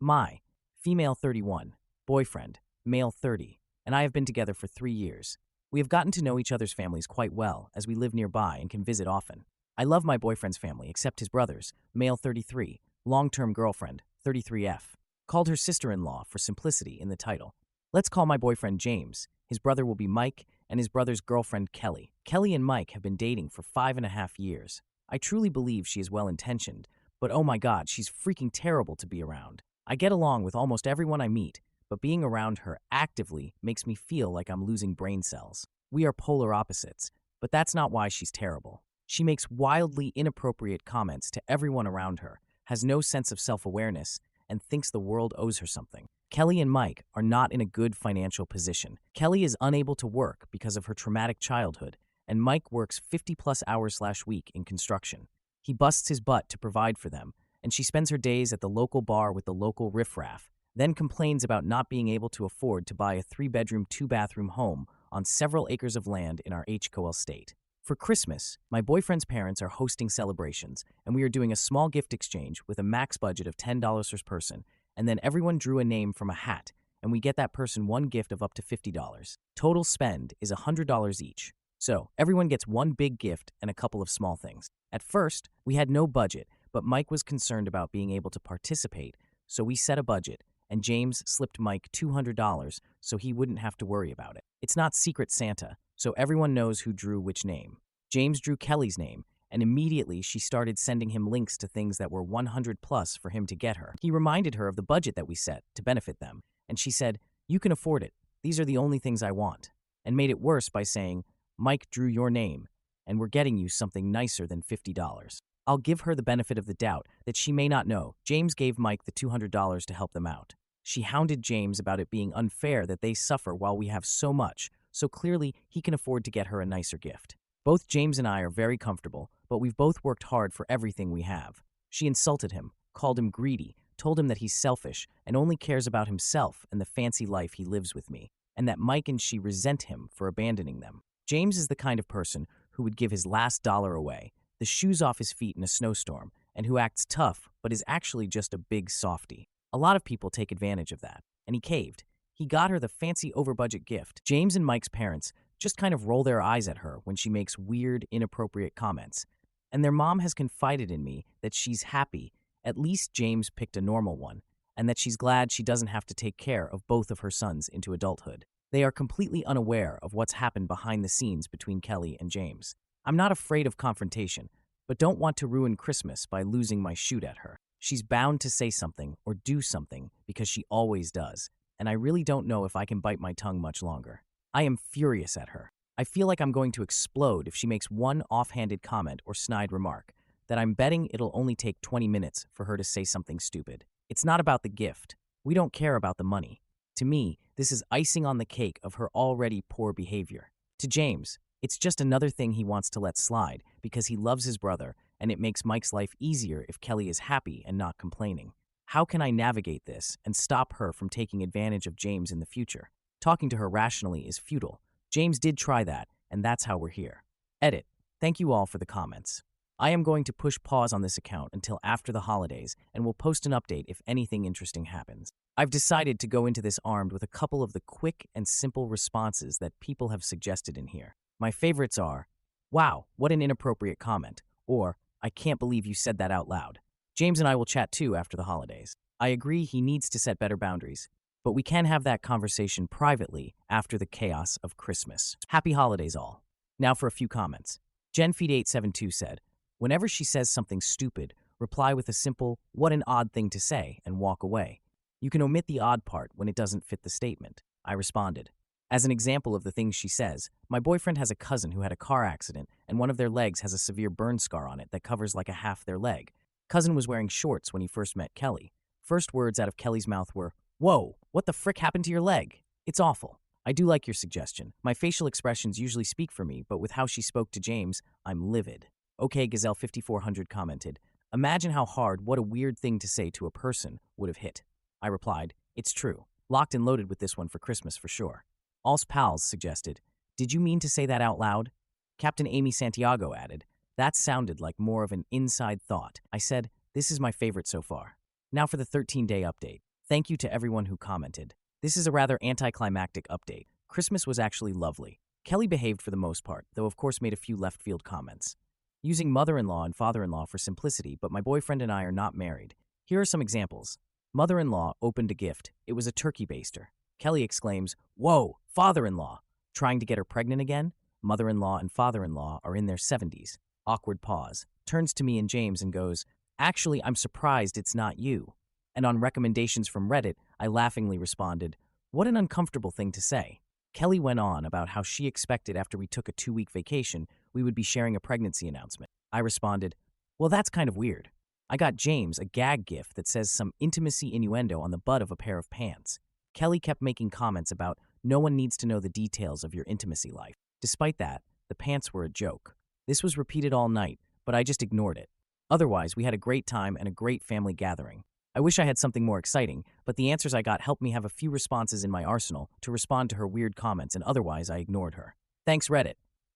My, female 31, boyfriend, male 30, and I have been together for 3 years. We have gotten to know each other's families quite well as we live nearby and can visit often. I love my boyfriend's family except his brothers, male 33, long-term girlfriend, 33F. Called her sister-in-law for simplicity in the title. Let's call my boyfriend James. His brother will be Mike, and his brother's girlfriend Kelly. Kelly and Mike have been dating for 5.5 years. I truly believe she is well-intentioned, but oh my god, she's freaking terrible to be around. I get along with almost everyone I meet, but being around her actively makes me feel like I'm losing brain cells. We are polar opposites, but that's not why she's terrible. She makes wildly inappropriate comments to everyone around her, has no sense of self-awareness, and thinks the world owes her something. Kelly and Mike are not in a good financial position. Kelly is unable to work because of her traumatic childhood, and Mike works 50-plus hours/week in construction. He busts his butt to provide for them, and she spends her days at the local bar with the local riffraff, then complains about not being able to afford to buy a 3-bedroom, 2-bathroom home on several acres of land in our HCOL state. For Christmas, my boyfriend's parents are hosting celebrations, and we are doing a small gift exchange with a max budget of $10 per person, and then everyone drew a name from a hat, and we get that person one gift of up to $50. Total spend is $100 each. So, everyone gets one big gift and a couple of small things. At first, we had no budget, but Mike was concerned about being able to participate, so we set a budget, and James slipped Mike $200 so he wouldn't have to worry about it. It's not Secret Santa, so everyone knows who drew which name. James drew Kelly's name, and immediately she started sending him links to things that were 100 plus for him to get her. He reminded her of the budget that we set to benefit them, and she said, "You can afford it. These are the only things I want," and made it worse by saying, "Mike drew your name, and we're getting you something nicer than $50. I'll give her the benefit of the doubt that she may not know James gave Mike the $200 to help them out. She hounded James about it being unfair that they suffer while we have so much, so clearly he can afford to get her a nicer gift. Both James and I are very comfortable, but we've both worked hard for everything we have. She insulted him, called him greedy, told him that he's selfish and only cares about himself and the fancy life he lives with me, and that Mike and she resent him for abandoning them. James is the kind of person who would give his last dollar away, the shoes off his feet in a snowstorm, and who acts tough but is actually just a big softie. A lot of people take advantage of that, and he caved. He got her the fancy over-budget gift. James and Mike's parents just kind of roll their eyes at her when she makes weird, inappropriate comments. And their mom has confided in me that she's happy at least James picked a normal one, and that she's glad she doesn't have to take care of both of her sons into adulthood. They are completely unaware of what's happened behind the scenes between Kelly and James. I'm not afraid of confrontation, but don't want to ruin Christmas by losing my shoot at her. She's bound to say something or do something because she always does, and I really don't know if I can bite my tongue much longer. I am furious at her. I feel like I'm going to explode if she makes one offhanded comment or snide remark, that I'm betting it'll only take 20 minutes for her to say something stupid. It's not about the gift. We don't care about the money. To me, this is icing on the cake of her already poor behavior. To James, it's just another thing he wants to let slide because he loves his brother, and it makes Mike's life easier if Kelly is happy and not complaining. How can I navigate this and stop her from taking advantage of James in the future? Talking to her rationally is futile. James did try that, and that's how we're here. Edit. Thank you all for the comments. I am going to push pause on this account until after the holidays and will post an update if anything interesting happens. I've decided to go into this armed with a couple of the quick and simple responses that people have suggested in here. My favorites are, "Wow, what an inappropriate comment," or "I can't believe you said that out loud." James and I will chat too after the holidays. I agree he needs to set better boundaries, but we can have that conversation privately after the chaos of Christmas. Happy holidays all. Now for a few comments. GenFeed872 said, "Whenever she says something stupid, reply with a simple, 'What an odd thing to say,' and walk away. You can omit the odd part when it doesn't fit the statement." I responded, "As an example of the things she says, my boyfriend has a cousin who had a car accident and one of their legs has a severe burn scar on it that covers like a half their leg. Cousin was wearing shorts when he first met Kelly. First words out of Kelly's mouth were, 'Whoa, what the frick happened to your leg?' It's awful." I do like your suggestion. My facial expressions usually speak for me, but with how she spoke to James, I'm livid. OK Gazelle 5400 commented, "Imagine how hard what a weird thing to say to a person would have hit." I replied, "It's true. Locked and loaded with this one for Christmas for sure." All's Pals suggested, "Did you mean to say that out loud?" Captain Amy Santiago added, "That sounded like more of an inside thought." I said, "This is my favorite so far." Now for the 13-day update. Thank you to everyone who commented. This is a rather anticlimactic update. Christmas was actually lovely. Kelly behaved for the most part, though of course made a few left-field comments. Using mother-in-law and father-in-law for simplicity, but my boyfriend and I are not married. Here are some examples. Mother-in-law opened a gift. It was a turkey baster. Kelly exclaims, "Whoa, father-in-law!" Trying to get her pregnant again? Mother-in-law and father-in-law are in their 70s. Awkward pause. Turns to me and James and goes, "Actually, I'm surprised it's not you." And on recommendations from Reddit, I laughingly responded, "What an uncomfortable thing to say." Kelly went on about how she expected after we took a 2-week vacation, we would be sharing a pregnancy announcement. I responded, "Well, that's kind of weird." I got James a gag gift that says some intimacy innuendo on the butt of a pair of pants. Kelly kept making comments about no one needs to know the details of your intimacy life. Despite that, the pants were a joke. This was repeated all night, but I just ignored it. Otherwise, we had a great time and a great family gathering. I wish I had something more exciting, but the answers I got helped me have a few responses in my arsenal to respond to her weird comments, and otherwise I ignored her. Thanks, Reddit.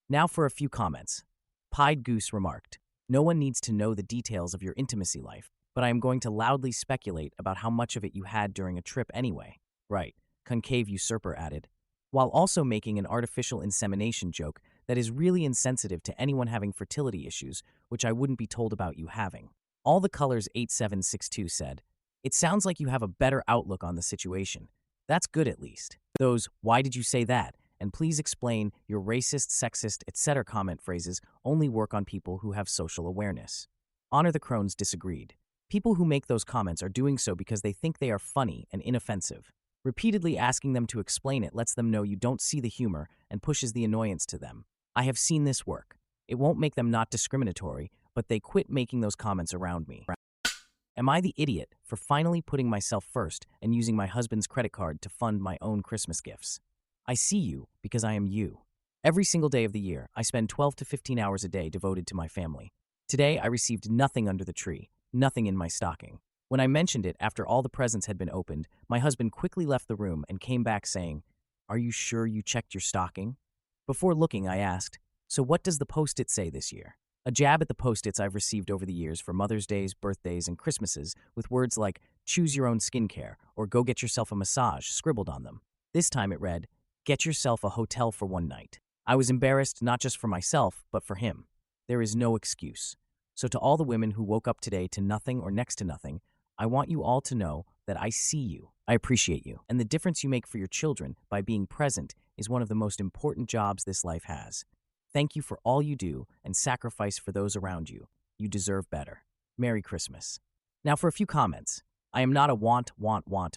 Now for a few comments. Pied Goose remarked, "No one needs to know the details of your intimacy life, but I am going to loudly speculate about how much of it you had during a trip anyway." Right, Concave Usurper added, while also making an artificial insemination joke that is really insensitive to anyone having fertility issues, which I wouldn't be told about you having. All the Colors 8762 said, "It sounds like you have a better outlook on the situation. That's good at least. Those, 'Why did you say that?' and 'Please explain your racist, sexist, etc.' comment phrases only work on people who have social awareness." Honor the Crones disagreed. People who make those comments are doing so because they think they are funny and inoffensive. Repeatedly asking them to explain it lets them know you don't see the humor and pushes the annoyance to them. I have seen this work. It won't make them not discriminatory, but they quit making those comments around me. Am I the idiot for finally putting myself first and using my husband's credit card to fund my own Christmas gifts? I see you because I am you. Every single day of the year, I spend 12 to 15 hours a day devoted to my family. Today, I received nothing under the tree, nothing in my stocking. When I mentioned it after all the presents had been opened, my husband quickly left the room and came back saying, "Are you sure you checked your stocking?" Before looking, I asked, "So what does the Post-it say this year?" A jab at the Post-its I've received over the years for Mother's Days, birthdays, and Christmases with words like "choose your own skincare" or "go get yourself a massage" scribbled on them. This time it read, "Get yourself a hotel for one night." I was embarrassed not just for myself, but for him. There is no excuse. So to all the women who woke up today to nothing or next to nothing, I want you all to know that I see you, I appreciate you, and the difference you make for your children by being present is one of the most important jobs this life has. Thank you for all you do and sacrifice for those around you. You deserve better. Merry Christmas. Now for a few comments. I am not a want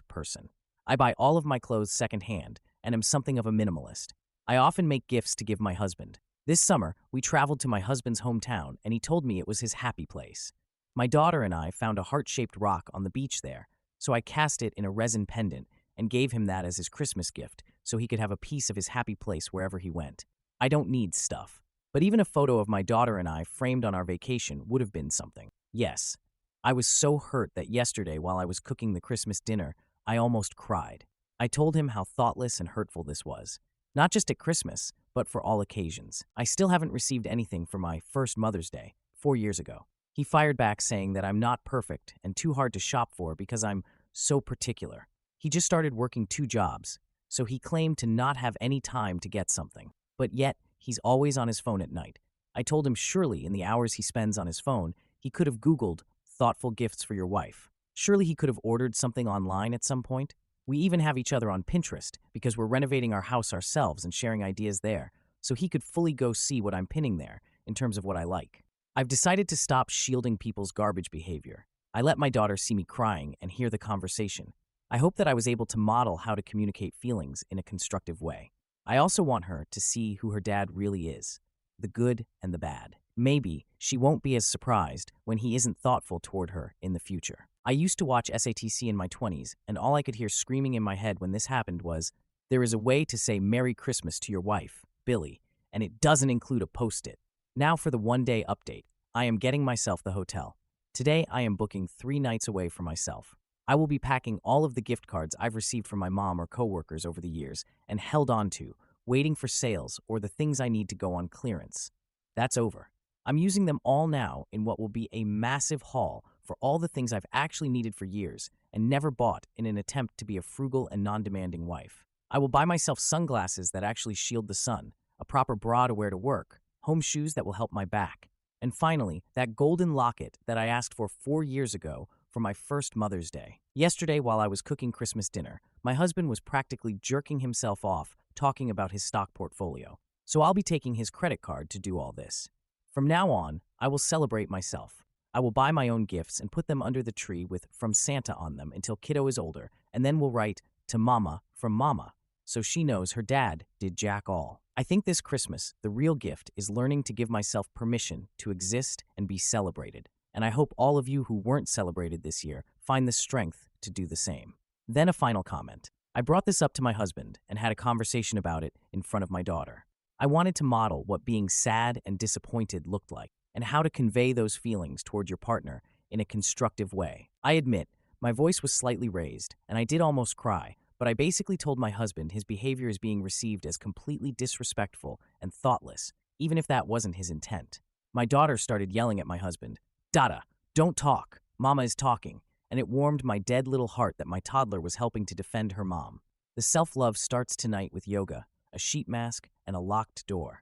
person. I buy all of my clothes secondhand and am something of a minimalist. I often make gifts to give my husband. This summer, we traveled to my husband's hometown and he told me it was his happy place. My daughter and I found a heart-shaped rock on the beach there, so I cast it in a resin pendant and gave him that as his Christmas gift so he could have a piece of his happy place wherever he went. I don't need stuff, but even a photo of my daughter and I framed on our vacation would have been something. Yes, I was so hurt that yesterday while I was cooking the Christmas dinner, I almost cried. I told him how thoughtless and hurtful this was, not just at Christmas, but for all occasions. I still haven't received anything for my first Mother's Day, 4 years ago. He fired back saying that I'm not perfect and too hard to shop for because I'm so particular. He just started working 2 jobs, so he claimed to not have any time to get something. But yet, he's always on his phone at night. I told him surely in the hours he spends on his phone, he could have Googled thoughtful gifts for your wife. Surely he could have ordered something online at some point. We even have each other on Pinterest because we're renovating our house ourselves and sharing ideas there, so he could fully go see what I'm pinning there in terms of what I like. I've decided to stop shielding people's garbage behavior. I let my daughter see me crying and hear the conversation. I hope that I was able to model how to communicate feelings in a constructive way. I also want her to see who her dad really is, the good and the bad. Maybe she won't be as surprised when he isn't thoughtful toward her in the future. I used to watch SATC in my 20s, and all I could hear screaming in my head when this happened was, "There is a way to say Merry Christmas to your wife, Billy, and it doesn't include a Post-it." Now for the one-day update. I am getting myself the hotel. Today, I am booking 3 nights away for myself. I will be packing all of the gift cards I've received from my mom or coworkers over the years and held on to, waiting for sales or the things I need to go on clearance. That's over. I'm using them all now in what will be a massive haul for all the things I've actually needed for years and never bought in an attempt to be a frugal and non-demanding wife. I will buy myself sunglasses that actually shield the sun, a proper bra to wear to work, home shoes that will help my back, and finally, that golden locket that I asked for 4 years ago for my first Mother's Day. Yesterday, while I was cooking Christmas dinner, my husband was practically jerking himself off talking about his stock portfolio. So I'll be taking his credit card to do all this. From now on, I will celebrate myself. I will buy my own gifts and put them under the tree with "From Santa" on them until kiddo is older, and then we'll write "To Mama from Mama," so she knows her dad did jack all. I think this Christmas, the real gift is learning to give myself permission to exist and be celebrated. And I hope all of you who weren't celebrated this year find the strength to do the same. Then a final comment. I brought this up to my husband and had a conversation about it in front of my daughter. I wanted to model what being sad and disappointed looked like and how to convey those feelings toward your partner in a constructive way. I admit, my voice was slightly raised and I did almost cry, but I basically told my husband his behavior is being received as completely disrespectful and thoughtless, even if that wasn't his intent. My daughter started yelling at my husband, "Dada, don't talk. Mama is talking," and it warmed my dead little heart that my toddler was helping to defend her mom. The self-love starts tonight with yoga, a sheet mask, and a locked door.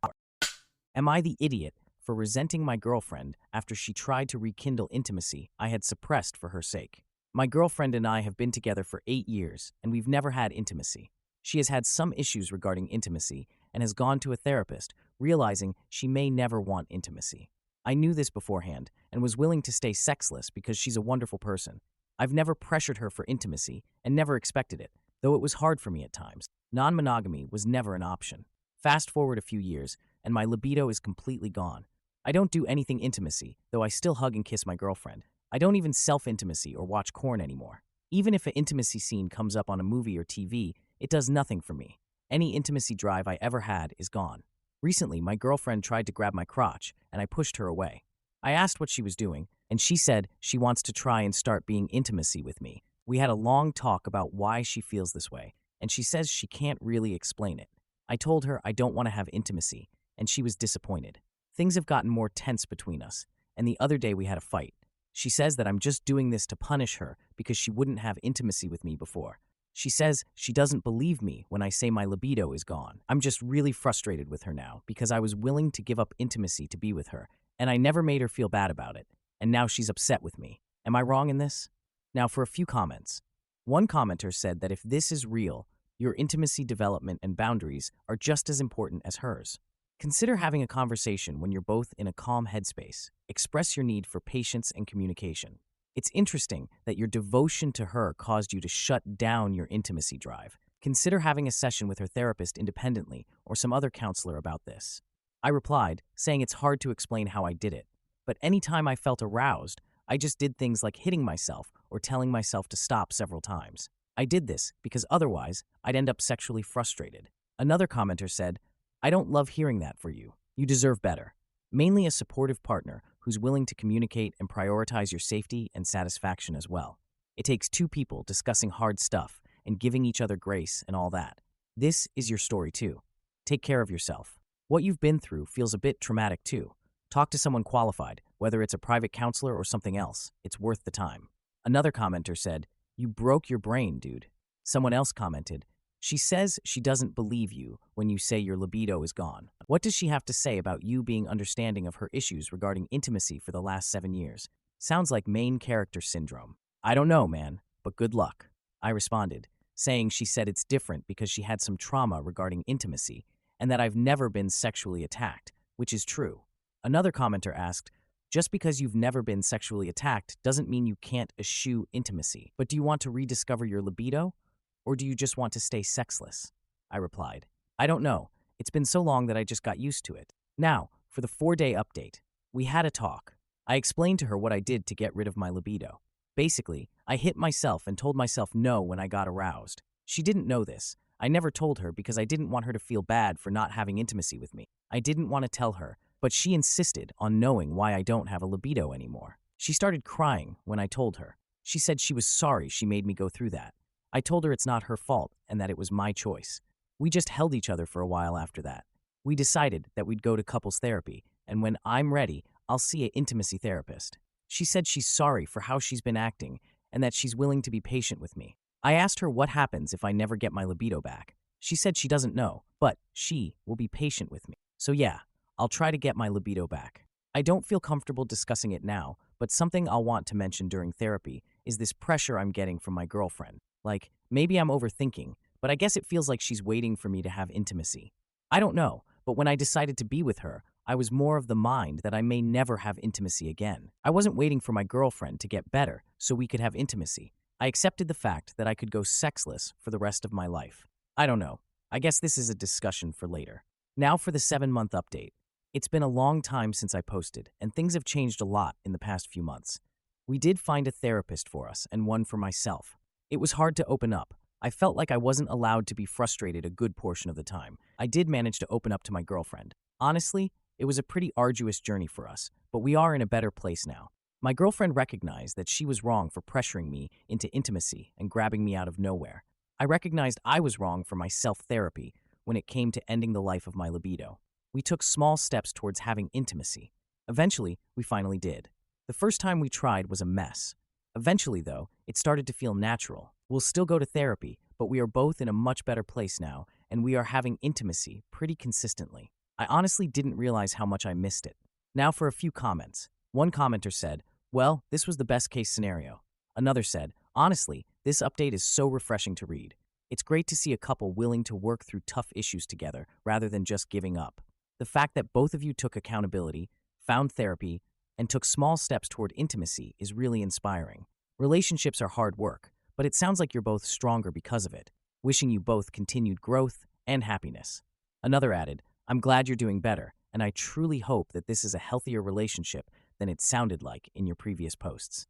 Am I the idiot for resenting my girlfriend after she tried to rekindle intimacy I had suppressed for her sake? My girlfriend and I have been together for 8 years, and we've never had intimacy. She has had some issues regarding intimacy and has gone to a therapist, realizing she may never want intimacy. I knew this beforehand and was willing to stay sexless because she's a wonderful person. I've never pressured her for intimacy and never expected it, though it was hard for me at times. Non-monogamy was never an option. Fast forward a few years, and my libido is completely gone. I don't do anything intimacy, though I still hug and kiss my girlfriend. I don't even self-intimacy or watch porn anymore. Even if an intimacy scene comes up on a movie or TV, it does nothing for me. Any intimacy drive I ever had is gone. Recently, my girlfriend tried to grab my crotch, and I pushed her away. I asked what she was doing, and she said she wants to try and start being intimacy with me. We had a long talk about why she feels this way, and she says she can't really explain it. I told her I don't want to have intimacy, and she was disappointed. Things have gotten more tense between us, and the other day we had a fight. She says that I'm just doing this to punish her because she wouldn't have intimacy with me before. She says she doesn't believe me when I say my libido is gone. I'm just really frustrated with her now because I was willing to give up intimacy to be with her, and I never made her feel bad about it, and now she's upset with me. Am I wrong in this? Now for a few comments. One commenter said that if this is real, your intimacy development and boundaries are just as important as hers. Consider having a conversation when you're both in a calm headspace. Express your need for patience and communication. It's interesting that your devotion to her caused you to shut down your intimacy drive. Consider having a session with her therapist independently or some other counselor about this. I replied, saying it's hard to explain how I did it, but anytime I felt aroused, I just did things like hitting myself or telling myself to stop several times. I did this because otherwise I'd end up sexually frustrated. Another commenter said, "I don't love hearing that for you. You deserve better." Mainly a supportive partner who's willing to communicate and prioritize your safety and satisfaction as well. It takes two people discussing hard stuff and giving each other grace and all that. This is your story too. Take care of yourself. What you've been through feels a bit traumatic too. Talk to someone qualified, whether it's a private counselor or something else. It's worth the time. Another commenter said, "You broke your brain, dude." Someone else commented, "She says she doesn't believe you when you say your libido is gone. What does she have to say about you being understanding of her issues regarding intimacy for the last 7 years? Sounds like main character syndrome." "I don't know, man, but good luck." I responded, saying she said it's different because she had some trauma regarding intimacy and that I've never been sexually attacked, which is true. Another commenter asked, "Just because you've never been sexually attacked doesn't mean you can't eschew intimacy, but do you want to rediscover your libido? Or do you just want to stay sexless?" I replied, "I don't know. It's been so long that I just got used to it." Now, for the 4-day update. We had a talk. I explained to her what I did to get rid of my libido. Basically, I hit myself and told myself no when I got aroused. She didn't know this. I never told her because I didn't want her to feel bad for not having intimacy with me. I didn't want to tell her, but she insisted on knowing why I don't have a libido anymore. She started crying when I told her. She said she was sorry she made me go through that. I told her it's not her fault and that it was my choice. We just held each other for a while after that. We decided that we'd go to couples therapy, and when I'm ready, I'll see an intimacy therapist. She said she's sorry for how she's been acting and that she's willing to be patient with me. I asked her what happens if I never get my libido back. She said she doesn't know, but she will be patient with me. So yeah, I'll try to get my libido back. I don't feel comfortable discussing it now, but something I'll want to mention during therapy is this pressure I'm getting from my girlfriend. Like, maybe I'm overthinking, but I guess it feels like she's waiting for me to have intimacy. I don't know, but when I decided to be with her, I was more of the mind that I may never have intimacy again. I wasn't waiting for my girlfriend to get better so we could have intimacy. I accepted the fact that I could go sexless for the rest of my life. I don't know. I guess this is a discussion for later. Now for the 7-month update. It's been a long time since I posted, and things have changed a lot in the past few months. We did find a therapist for us and one for myself. It was hard to open up. I felt like I wasn't allowed to be frustrated a good portion of the time. I did manage to open up to my girlfriend. Honestly, it was a pretty arduous journey for us, but we are in a better place now. My girlfriend recognized that she was wrong for pressuring me into intimacy and grabbing me out of nowhere. I recognized I was wrong for my self-therapy when it came to ending the life of my libido. We took small steps towards having intimacy. Eventually, we finally did. The first time we tried was a mess. Eventually, though, it started to feel natural. We'll still go to therapy, but we are both in a much better place now, and we are having intimacy pretty consistently. I honestly didn't realize how much I missed it. Now for a few comments. One commenter said, "Well, this was the best case scenario." Another said, "Honestly, this update is so refreshing to read. It's great to see a couple willing to work through tough issues together rather than just giving up. The fact that both of you took accountability, found therapy, and took small steps toward intimacy is really inspiring. Relationships are hard work, but it sounds like you're both stronger because of it. Wishing you both continued growth and happiness." Another added, "I'm glad you're doing better, and I truly hope that this is a healthier relationship than it sounded like in your previous posts."